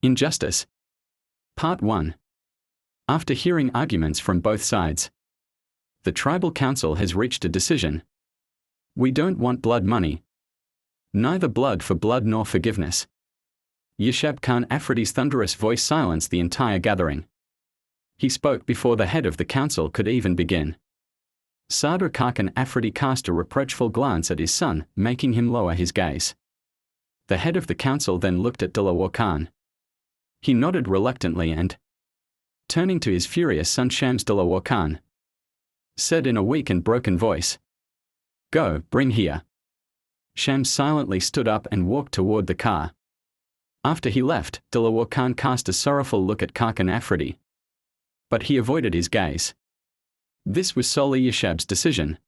Injustice. Part 1. After hearing arguments from both sides, the tribal council has reached a decision. We don't want blood money. Neither blood for blood nor forgiveness. Yeshab Khan Afridi's thunderous voice silenced the entire gathering. He spoke before the head of the council could even begin. Sadr Khan Afridi cast a reproachful glance at his son, making him lower his gaze. The head of the council then looked at Dilawar Khan. He nodded reluctantly and, turning to his furious son Shams, Dilawar Khan said in a weak and broken voice, "Go, bring here." Shams silently stood up and walked toward the car. After he left, Dilawar Khan cast a sorrowful look at Khan Afridi. But he avoided his gaze. This was solely Yeshab's decision.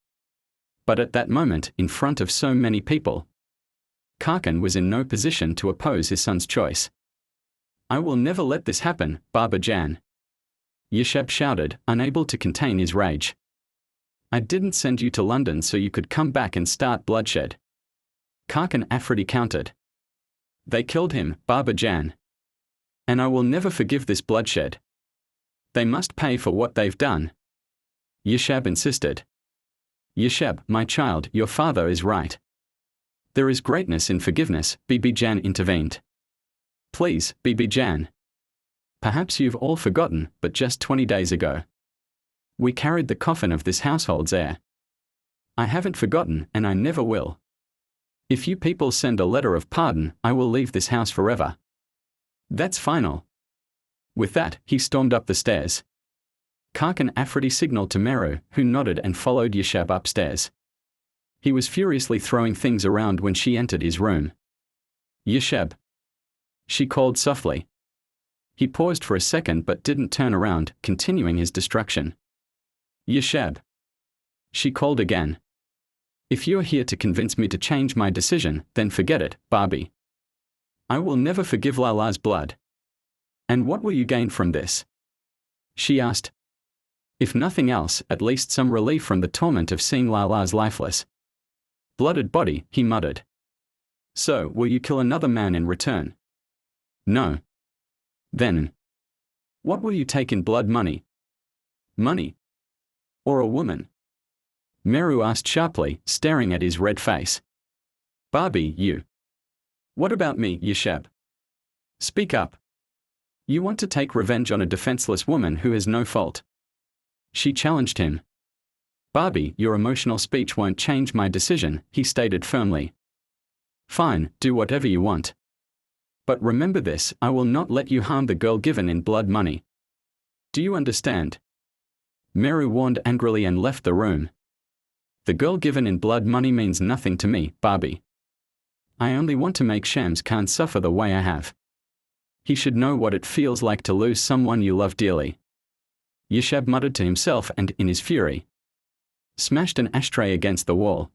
But at that moment, in front of so many people, Khan was in no position to oppose his son's choice. "I will never let this happen, Baba Jan," Yeshab shouted, unable to contain his rage. "I didn't send you to London so you could come back and start bloodshed." Khan Afridi countered. "They killed him, Baba Jan. And I will never forgive this bloodshed. They must pay for what they've done," Yeshab insisted. "Yeshab, my child, your father is right. There is greatness in forgiveness," Bibi Jan intervened. "Please, Bibi Jan. Perhaps you've all forgotten, but just 20 days ago, we carried the coffin of this household's heir. I haven't forgotten, and I never will. If you people send a letter of pardon, I will leave this house forever. That's final." With that, he stormed up the stairs. Khan Afridi signaled to Meru, who nodded and followed Yeshab upstairs. He was furiously throwing things around when she entered his room. "Yeshab," she called softly. He paused for a second but didn't turn around, continuing his destruction. "Yeshab," she called again. "If you're here to convince me to change my decision, then forget it, Barbie. I will never forgive Lala's blood." "And what will you gain from this?" she asked. "If nothing else, at least some relief from the torment of seeing Lala's lifeless, blooded body," he muttered. "So, will you kill another man in return?" "No." "Then, what will you take in blood money?" "Money? Or a woman?" Meru asked sharply, staring at his red face. "Barbie, you. What about me, Yeshab? Speak up. You want to take revenge on a defenseless woman who has no fault?" she challenged him. "Barbie, your emotional speech won't change my decision," he stated firmly. "Fine, do whatever you want. But remember this, I will not let you harm the girl given in blood money. Do you understand?" Meru warned angrily and left the room. "The girl given in blood money means nothing to me, Barbie. I only want to make Shams Khan suffer the way I have. He should know what it feels like to lose someone you love dearly." Yeshab muttered to himself and, in his fury, smashed an ashtray against the wall.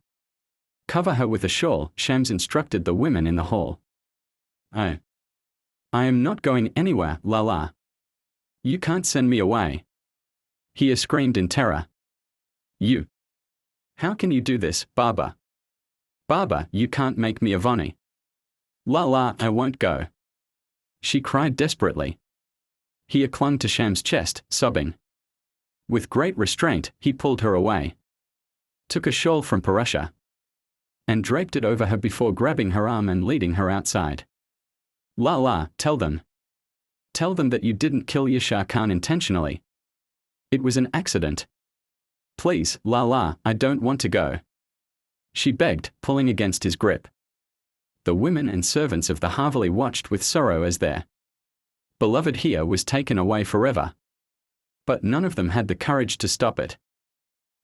"Cover her with a shawl," Shams instructed the women in the hall. I am not going anywhere, Lala. You can't send me away." He screamed in terror. "You. How can you do this, Baba? Baba, you can't make me Avani." "Lala, I won't go," she cried desperately. He clung to Sham's chest, sobbing. With great restraint, he pulled her away, took a shawl from Parasha, and draped it over her before grabbing her arm and leading her outside. "Lala, tell them. Tell them that you didn't kill Yeshar Khan intentionally. It was an accident. Please, Lala, I don't want to go," she begged, pulling against his grip. The women and servants of the Haveli watched with sorrow as their beloved here was taken away forever. But none of them had the courage to stop it.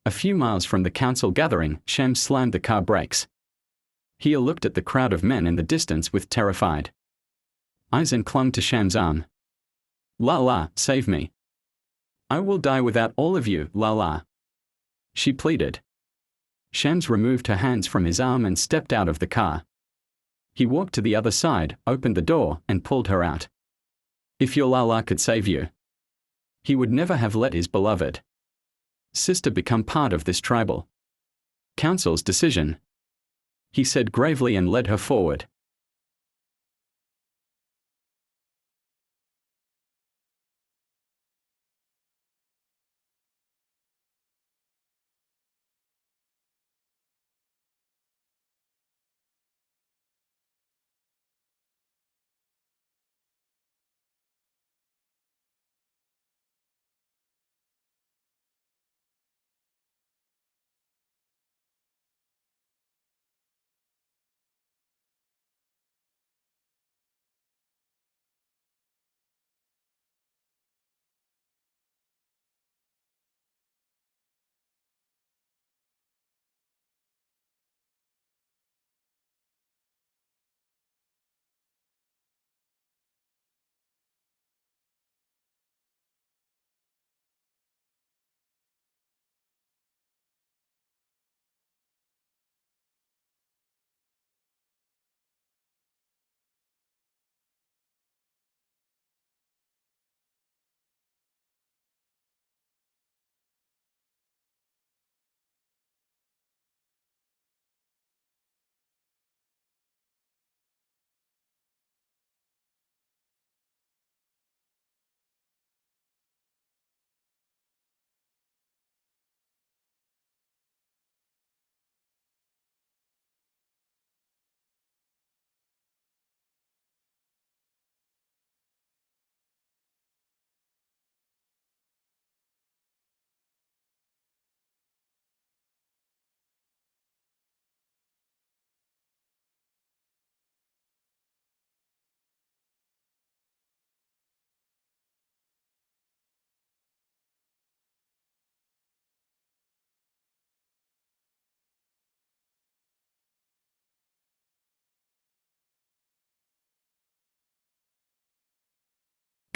A few miles from the council gathering, Shams slammed the car brakes. He looked at the crowd of men in the distance with terrified eyes and clung to Sham's arm. "Lala, save me. I will die without all of you, Lala," she pleaded. Shams removed her hands from his arm and stepped out of the car. He walked to the other side, opened the door, and pulled her out. If your Lala could save you, he would never have let his beloved sister become part of this tribal council's decision, he said gravely and led her forward.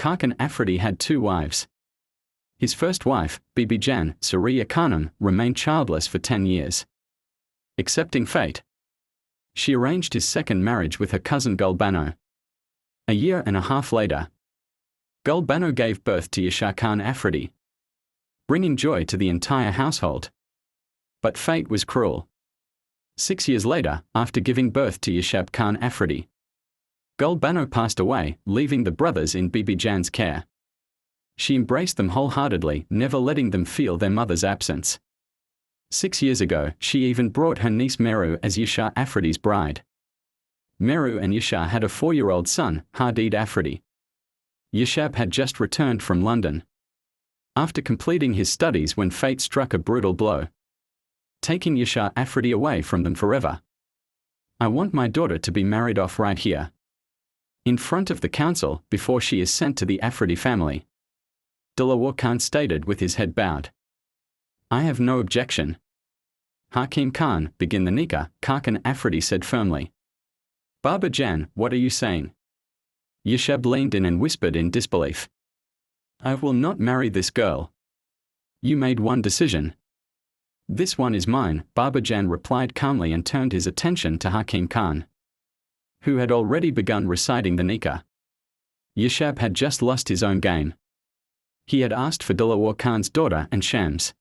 Khakan Afridi had 2 wives. His first wife, Bibi Jan Surya Khanum, remained childless for 10 years. Accepting fate, she arranged his second marriage with her cousin Gulbano. A year and a half later, Gulbano gave birth to Yasha Khan Afridi, bringing joy to the entire household. But fate was cruel. 6 years later, after giving birth to Yashab Khan Afridi, Gulbano passed away, leaving the brothers in Bibi Jan's care. She embraced them wholeheartedly, never letting them feel their mother's absence. 6 years ago, she even brought her niece Meru as Yasha Afridi's bride. Meru and Yasha had a 4-year-old son, Hadid Afridi. Yashab had just returned from London after completing his studies when fate struck a brutal blow, taking Yasha Afridi away from them forever. I want my daughter to be married off right here, in front of the council, before she is sent to the Afridi family. Dilawar Khan stated with his head bowed. I have no objection. Hakim Khan, begin the nikah, Khakan Afridi said firmly. Baba Jan, what are you saying? Yashab leaned in and whispered in disbelief. I will not marry this girl. You made one decision. This one is mine, Baba Jan replied calmly and turned his attention to Hakim Khan, who had already begun reciting the nikah. Yashab had just lost his own game. He had asked for Dilawar Khan's daughter and Shams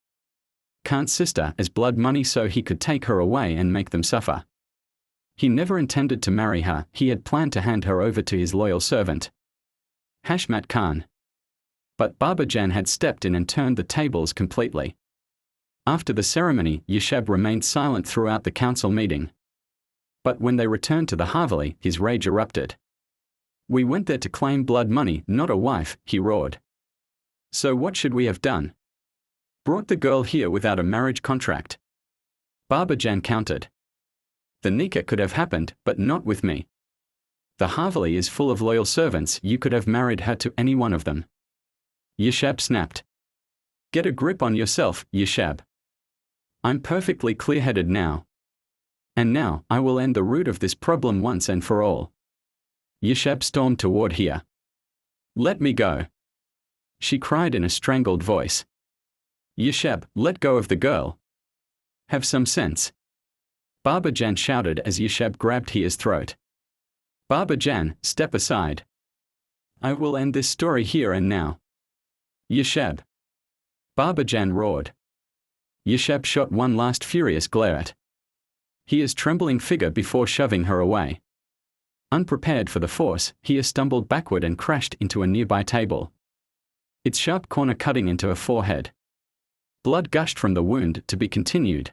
Khan's sister as blood money so he could take her away and make them suffer. He never intended to marry her, he had planned to hand her over to his loyal servant, Hashmat Khan. But Baba Jan had stepped in and turned the tables completely. After the ceremony, Yashab remained silent throughout the council meeting. But when they returned to the Haveli, his rage erupted. We went there to claim blood money, not a wife, he roared. So what should we have done? Brought the girl here without a marriage contract? Baba Jan countered. The nikah could have happened, but not with me. The Haveli is full of loyal servants, you could have married her to any one of them. Yashab snapped. Get a grip on yourself, Yashab. I'm perfectly clear-headed now. And now, I will end the root of this problem once and for all. Yashab stormed toward her. Let me go, she cried in a strangled voice. Yashab, let go of the girl. Have some sense. Baba Jan shouted as Yashab grabbed Hia's throat. Baba Jan, step aside. I will end this story here and now. Yashab. Baba Jan roared. Yashab shot one last furious glare at Hia's trembling figure before shoving her away. Unprepared for the force, Hia stumbled backward and crashed into a nearby table, its sharp corner cutting into her forehead. Blood gushed from the wound, to be continued.